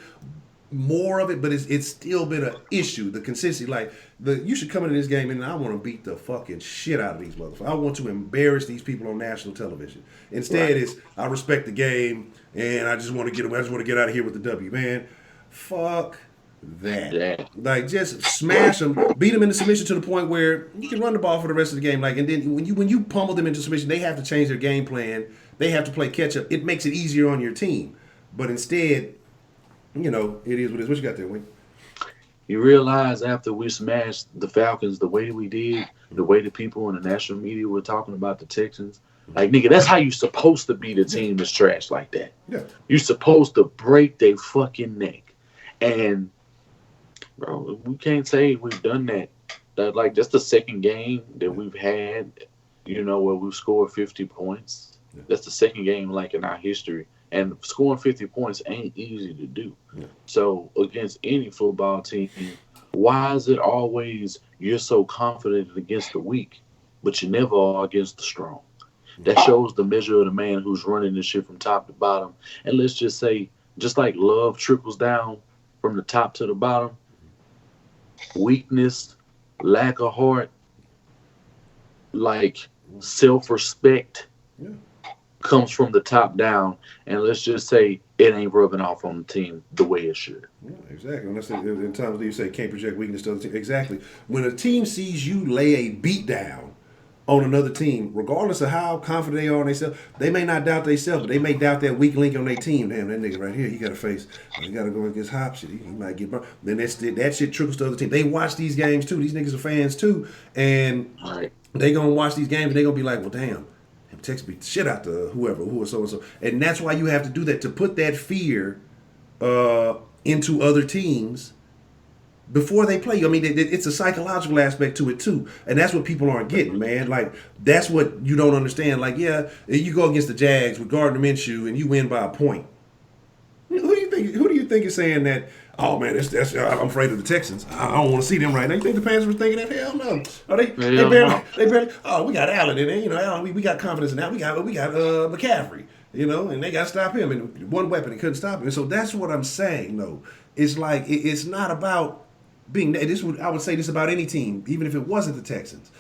more of it, but it's still been an issue. The consistency, like you should come into this game and I want to beat the fucking shit out of these motherfuckers. I want to embarrass these people on national television. Instead, it's I respect the game and I just want to get them. I just want to get out of here with the W, man. Fuck that. Yeah. Like, just smash them, beat them into submission to the point where you can run the ball for the rest of the game. Like, and then when you pummel them into submission, they have to change their game plan. They have to play catch up. It makes it easier on your team. But instead, you know, it is what it is. What you got there, Wayne? You realize after we smashed the Falcons the way we did, the way the people in the national media were talking about the Texans, like, nigga, that's how you supposed to beat a team that's trash like that. Yeah. You're supposed to break their fucking neck. And, bro, we can't say we've done that. Like, that's the second game that we've had, you know, where we've scored 50 points. Yeah. That's the second game, like, in our history. And scoring 50 points ain't easy to do. Yeah. So against any football team, why is it always you're so confident against the weak, but you never are against the strong? That shows the measure of the man who's running this shit from top to bottom. And let's just say, just like love trickles down from the top to the bottom, weakness, lack of heart, like self-respect, comes from the top down, and let's just say it ain't rubbing off on the team the way it should. Yeah, exactly. And in times you say can't project weakness to the team. Exactly. When a team sees you lay a beat down on another team, regardless of how confident they are in themselves, they may not doubt themselves, but they may doubt that weak link on their team. Damn, that nigga right here, he got to face. He got to go against Hop shit. He might get burned. Then that shit trickles to other teams. They watch these games too. These niggas are fans too, and they gonna watch these games and they gonna be like, well, damn. Texas beat the shit out to who is so-and-so. And that's why you have to do that, to put that fear into other teams before they play. I mean, it's a psychological aspect to it, too. And that's what people aren't getting, man. Like, that's what you don't understand. Like, yeah, you go against the Jags with Gardner Minshew and you win by a point. Who do you think is saying that, oh, man, that's I'm afraid of the Texans. I don't want to see them right now. You think the Panthers were thinking that? Hell no. Oh, they barely, oh, we got Allen in there. You know, Allen, we got confidence in that. We got McCaffrey, you know, and they got to stop him. And one weapon, they couldn't stop him. And so that's what I'm saying, though. It's like, it's not about being, I would say this about any team, even if it wasn't the Texans.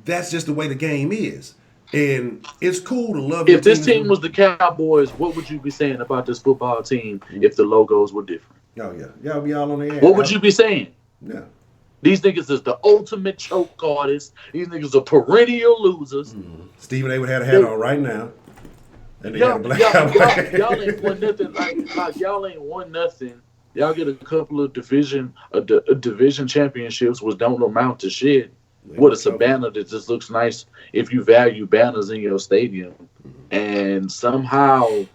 That's just the way the game is. And it's cool to love. If this team was the Cowboys, what would you be saying about this football team if the logos were different? Oh, yeah. Y'all be all on the air. What would you be saying? Yeah. These niggas is the ultimate choke artists. These niggas are perennial losers. Mm-hmm. Stephen A. would have a hat on right now. And they y'all, had a black y'all ain't won nothing. Like y'all ain't won nothing. Y'all get a couple of division championships, which don't amount to shit. What, it's a banner that just looks nice if you value banners in your stadium. And somehow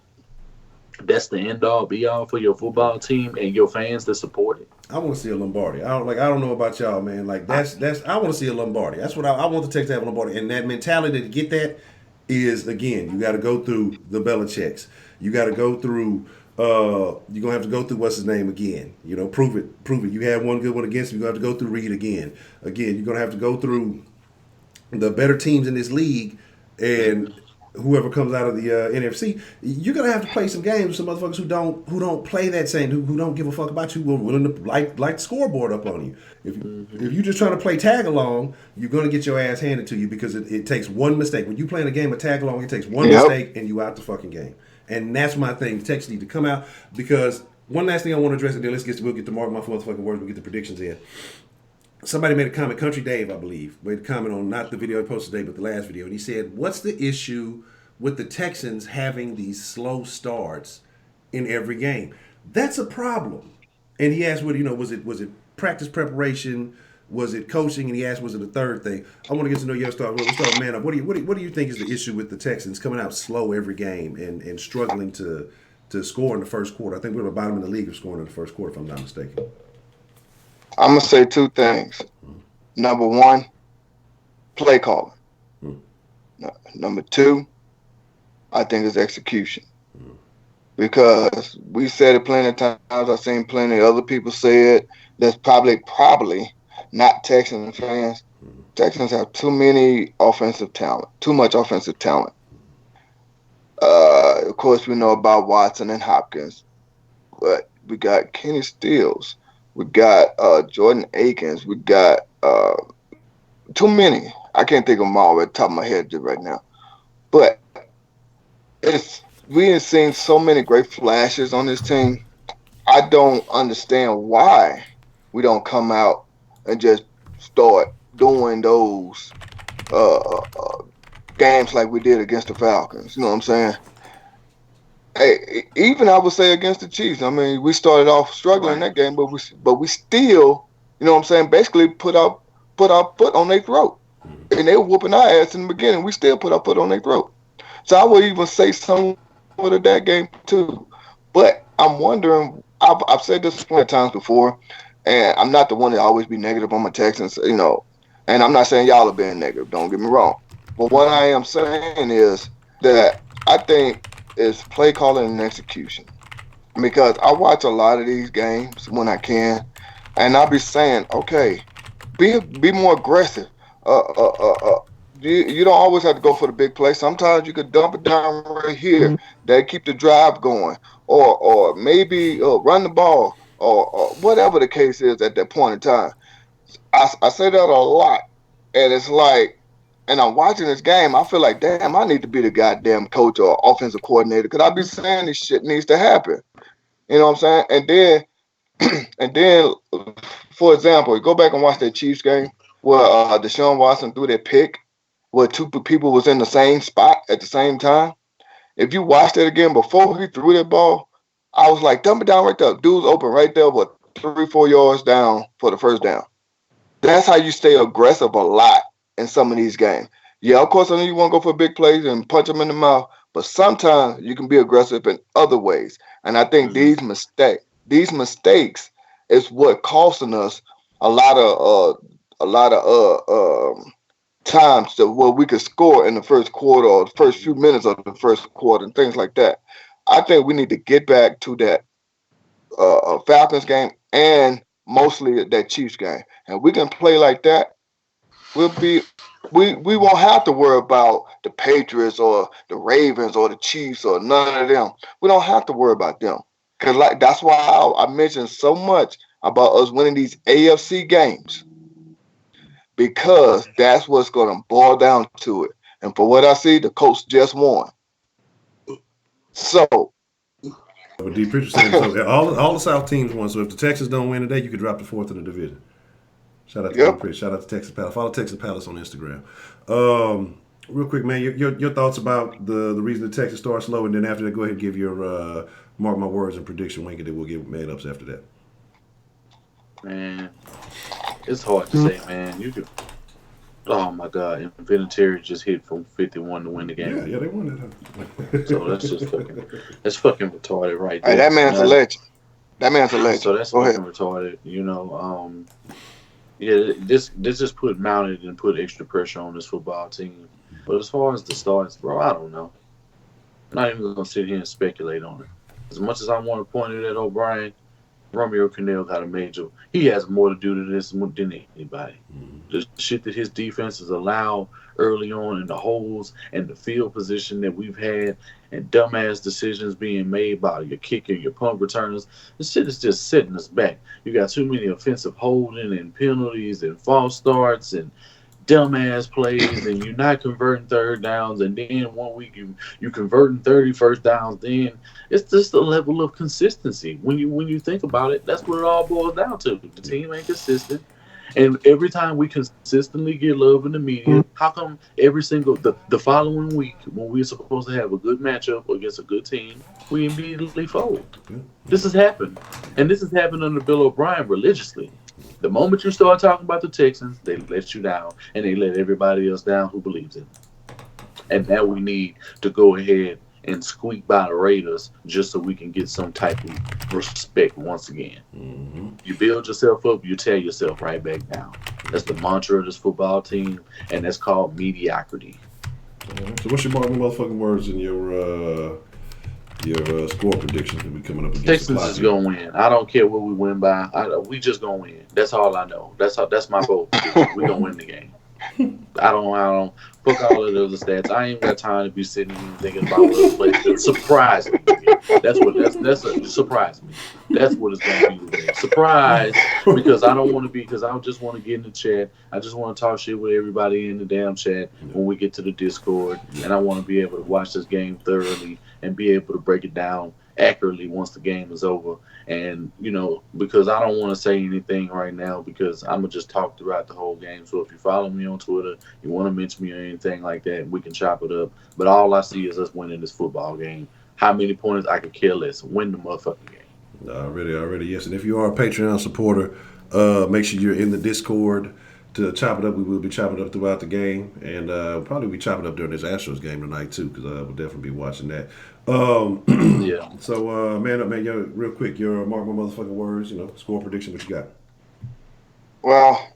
that's the end all be all for your football team and your fans that support it. I want to see a Lombardi. I don't know about y'all, man. Like that's I want to see a Lombardi. That's what I want the Texans to have a Lombardi. And that mentality to get that is, again, you got to go through the Belichicks. You got to go through you're gonna have to go through what's his name again. You know, prove it. You had one good one against him. You're gonna have to go through Reed again. You're gonna have to go through the better teams in this league, and whoever comes out of the NFC, you're gonna have to play some games with some motherfuckers who don't play that same, who don't give a fuck about you, who are willing to light the scoreboard up on you. If you're just trying to play tag along, you're gonna get your ass handed to you because it takes one mistake. When you playing a game of tag along, it takes one mistake and you out the fucking game. And that's my thing. The Texans need to come out because one last thing I want to address, and then we'll get to mark my motherfucking words. We'll get the predictions in. Somebody made a comment, Country Dave, I believe, made a comment on not the video I posted today, but the last video, and he said, "What's the issue with the Texans having these slow starts in every game?" That's a problem. And he asked, was it practice preparation? Was it coaching? And he asked, was it a third thing? I want to get to know your thoughts. We'll start with Man Up. What do you think is the issue with the Texans coming out slow every game and struggling to score in the first quarter? I think we're at the bottom of the league of scoring in the first quarter, if I'm not mistaken. I'm going to say two things. Number one, play calling. Number two, I think it's execution. Because we said it plenty of times. I've seen plenty of other people say it. That's probably not Texans fans. Texans have too much offensive talent. Of course, we know about Watson and Hopkins. But we got Kenny Stills. We got Jordan Akins. We got too many. I can't think of them all at the top of my head just right now. But we have seen so many great flashes on this team. I don't understand why we don't come out and just start doing those games like we did against the Falcons. You know what I'm saying? Hey, even I would say against the Chiefs. I mean, we started off struggling in that game, but we still, you know what I'm saying, basically put our foot on their throat. And they were whooping our ass in the beginning. We still put our foot on their throat. So I would even say somewhat of that game too. But I'm wondering, I've said this plenty of times before, and I'm not the one to always be negative on my Texans, and I'm not saying y'all are being negative, don't get me wrong. But what I am saying is that I think it's play calling and execution. Because I watch a lot of these games when I can, and I'll be saying, okay, be more aggressive. You don't always have to go for the big play. Sometimes you could dump it down right here. That keep the drive going, or maybe run the ball, or whatever the case is at that point in time. I say that a lot, and it's like, and I'm watching this game, I feel like, damn, I need to be the goddamn coach or offensive coordinator because I be saying this shit needs to happen. You know what I'm saying? And then, for example, you go back and watch that Chiefs game where Deshaun Watson threw that pick where two people was in the same spot at the same time. If you watched it again before he threw that ball, I was like, dump it down right there. Dude's open right there, but 3-4 yards down for the first down. That's how you stay aggressive a lot in some of these games. Yeah, of course, I know you want to go for big plays and punch them in the mouth, but sometimes you can be aggressive in other ways. And I think these mistakes is what costing us a lot of times where we could score in the first quarter or the first few minutes of the first quarter and things like that. I think we need to get back to that Falcons game and mostly that Chiefs game. And we can play like that. We won't have to worry about the Patriots or the Ravens or the Chiefs or none of them. We don't have to worry about them. Because that's why I mentioned so much about us winning these AFC games. Because that's what's going to boil down to it. And for what I see, the Colts just won. So. But D. Pritchard said so. All the South teams won. So if the Texans don't win today, you could drop to fourth in the division. Shout out to D. Pritchard. Shout out to Texas Palace. Follow Texas Palace on Instagram. Real quick, man, your thoughts about the reason the Texans start slow, and then after that, go ahead and give your mark my words and prediction, Wink, and then we'll give made ups after that. Man, it's hard to say, man. You could. Oh my God! And Vinatieri just hit from 51 to win the game. Yeah, they won that. So that's just fucking retarded, right there. Hey, that man's a legend. That man's a legend. So that's fucking retarded. Yeah, this just mounted and put extra pressure on this football team. But as far as the starts, bro, I don't know. I'm not even gonna sit here and speculate on it. As much as I want to point it at O'Brien, Romeo Cornell got a major. He has more to do to this than anybody. Mm-hmm. The shit that his defenses allow early on, and the holes and the field position that we've had, and dumbass decisions being made by your kicker, your punt returners. This shit is just setting us back. You got too many offensive holding and penalties and false starts and dumbass plays, and you're not converting third downs, and then one week you converting 31st downs. Then it's just a level of consistency. When you think about it, that's what it all boils down to. The team ain't consistent. And every time we consistently get love in the media, how come every single the following week when we're supposed to have a good matchup against a good team, we immediately fold? This has happened, and this has happened under Bill O'Brien religiously. The moment you start talking about the Texans, they let you down, and they let everybody else down who believes in them. And now we need to go ahead and squeak by the Raiders just so we can get some type of respect once again. Mm-hmm. You build yourself up, you tear yourself right back down. That's the mantra of this football team, and that's called mediocrity. Right. So what's your motherfucking words in your score predictions that we coming up against? Texans is gonna win. I don't care what we win by. We just gonna win. That's all I know. That's my goal. We gonna win the game. I don't fuck all of the other stats. I ain't got time to be sitting here thinking about what plays. Surprise me. That's a surprise me. That's what it's gonna be today. Surprise, because I don't want to be, because I just want to get in the chat. I just want to talk shit with everybody in the damn chat when we get to the Discord, and I want to be able to watch this game thoroughly and be able to break it down accurately once the game is over. And because I don't want to say anything right now, because I'm gonna just talk throughout the whole game. So if you follow me on Twitter, you want to mention me or anything like that, we can chop it up. But all I see is us winning this football game. How many points I could care less. Win the motherfucking game. Already, yes. And if you are a Patreon supporter, make sure you're in the Discord to chop it up. We will be chopping it up throughout the game, and probably be chopping up during this Astros game tonight too, because I will definitely be watching that. Yeah. So, man, yo, real quick, your mark my motherfucking words. Score prediction. What you got? Well,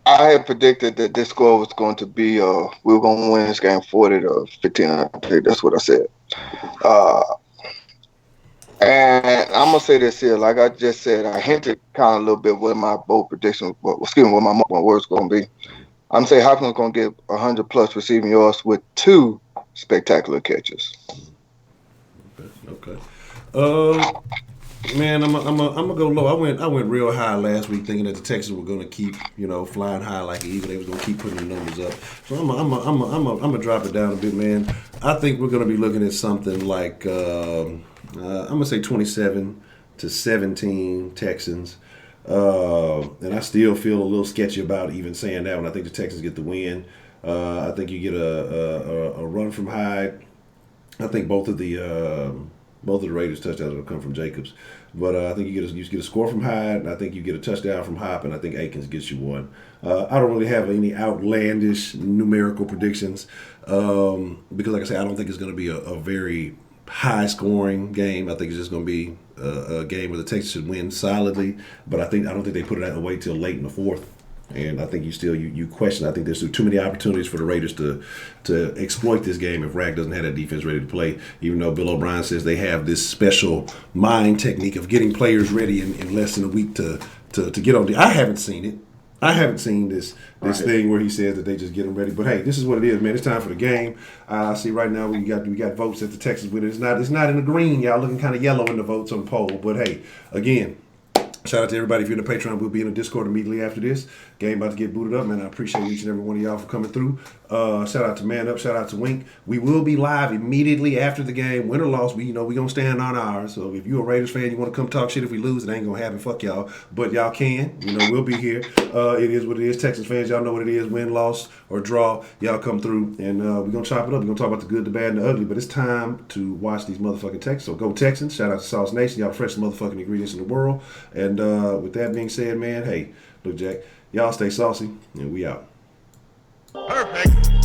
I had predicted that this score was going to be we were going to win this game 40-15. I think that's what I said. And I'm gonna say this here, like I just said, I hinted kind of a little bit what my bold prediction, what my words going to be. I'm saying Hopkins going to get 100 plus receiving yards with 2 spectacular catches. Okay. Man, I'm gonna go low. I went real high last week, thinking that the Texans were gonna keep flying high like an eagle. They was gonna keep putting the numbers up. So I'm gonna drop it down a bit, man. I think we're gonna be looking at something like I'm gonna say 27-17 Texans. And I still feel a little sketchy about even saying that one. I think the Texans get the win. I think you get a run from Hyde. I think both of the Raiders touchdowns will come from Jacobs, but I think you get a score from Hyde, and I think you get a touchdown from Hop, and I think Akins gets you one. I don't really have any outlandish numerical predictions because, like I said, I don't think it's going to be a very high scoring game. I think it's just going to be a game where the Texans should win solidly, but I don't think they put it away till late in the fourth. And I think you question. I think there's too many opportunities for the Raiders to exploit this game if Rag doesn't have that defense ready to play. Even though Bill O'Brien says they have this special mind technique of getting players ready in less than a week to get on. I haven't seen it. I haven't seen this thing where he says that they just get them ready. But hey, this is what it is, man. It's time for the game. I see right now we got votes at the Texans with it. It's not in the green. Y'all looking kind of yellow in the votes on the poll. But hey, again. Shout out to everybody. If you're in the Patreon, we'll be in the Discord immediately after this. Game about to get booted up, man. I appreciate each and every one of y'all for coming through. Shout out to Man Up. Shout out to Wink. We will be live immediately after the game. Win or loss, we gonna stand on ours. So if you're a Raiders fan, you want to come talk shit if we lose, it ain't gonna happen. Fuck y'all. But y'all can. We'll be here. It is what it is. Texas fans, y'all know what it is. Win, loss, or draw. Y'all come through, and we're gonna chop it up. We're gonna talk about the good, the bad, and the ugly. But it's time to watch these motherfucking Texans. So go Texans. Shout out to Sauce Nation. Y'all the freshest motherfucking ingredients in the world. And with that being said, man, hey, look, Jack, y'all stay saucy, and we out. Perfect.